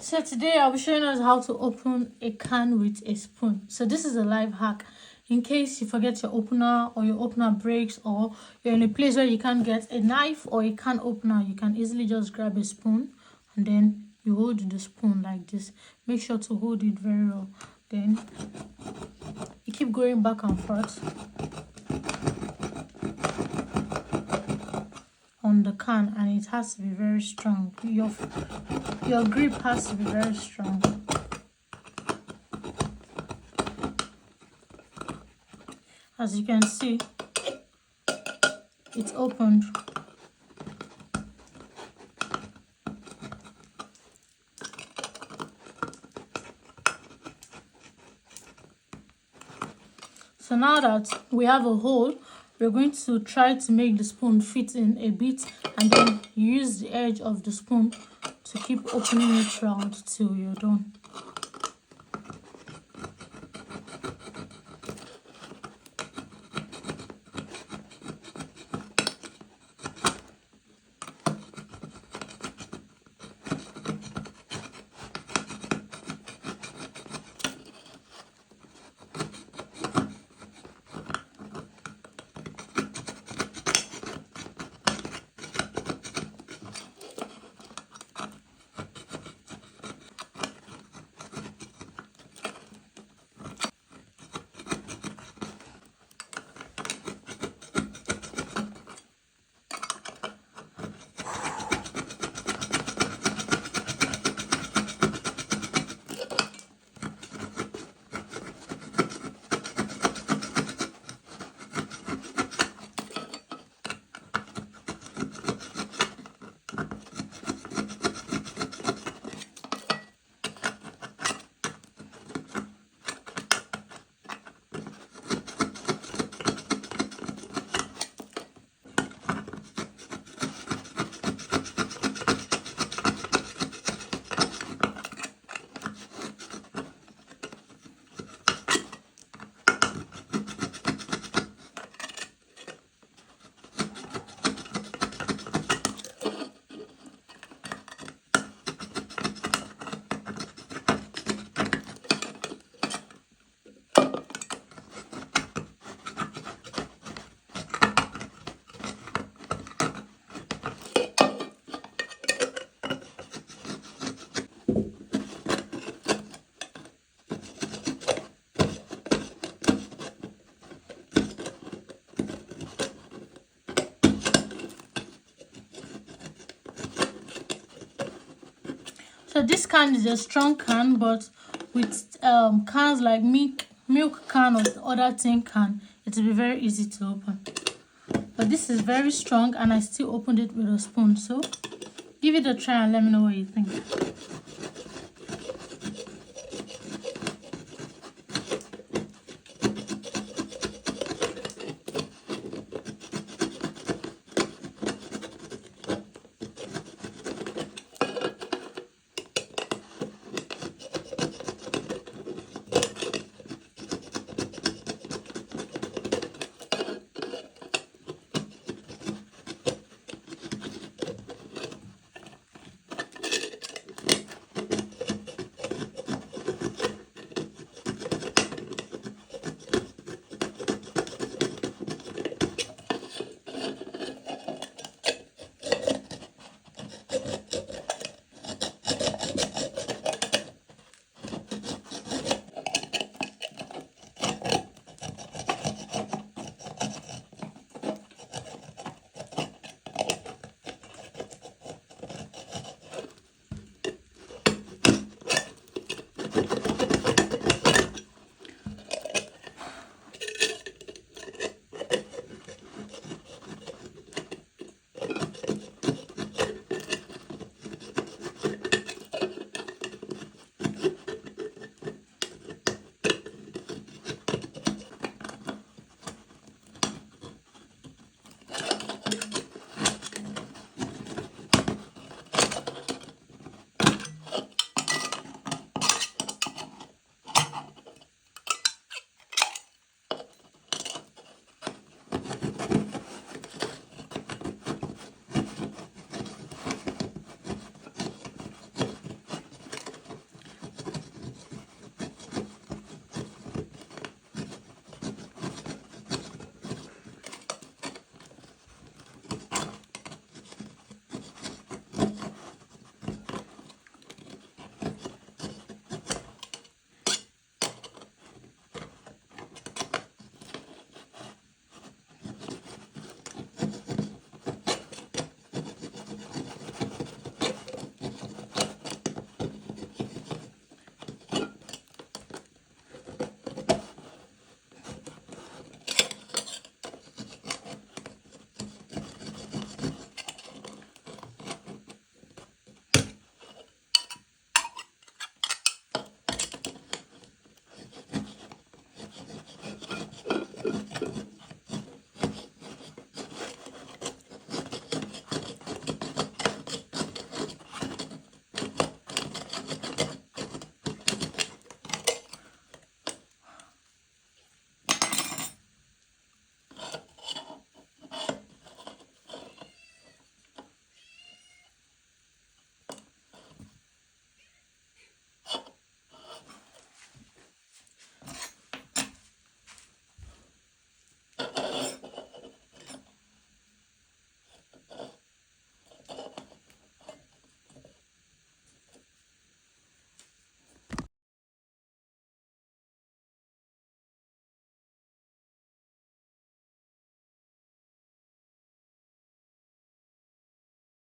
So today I'll be showing us how to open a can with a spoon. So this is a life hack. In case you forget your opener or your opener breaks or you're in a place where you can't get a knife or a can opener, you can easily just grab a spoon and then you hold the spoon like this. Make sure to hold it very well. Then you keep going back and forth on the can, and it has to be very strong. Your grip has to be very strong. As you can see, it's opened. So now that we have a hole, we're going to try to make the spoon fit in a bit, and then use the edge of the spoon to keep opening it round till you're done. So this can is a strong can, but with cans like milk can or the other tin can, it will be very easy to open. But this is very strong, and I still opened it with a spoon. So give it a try and let me know what you think.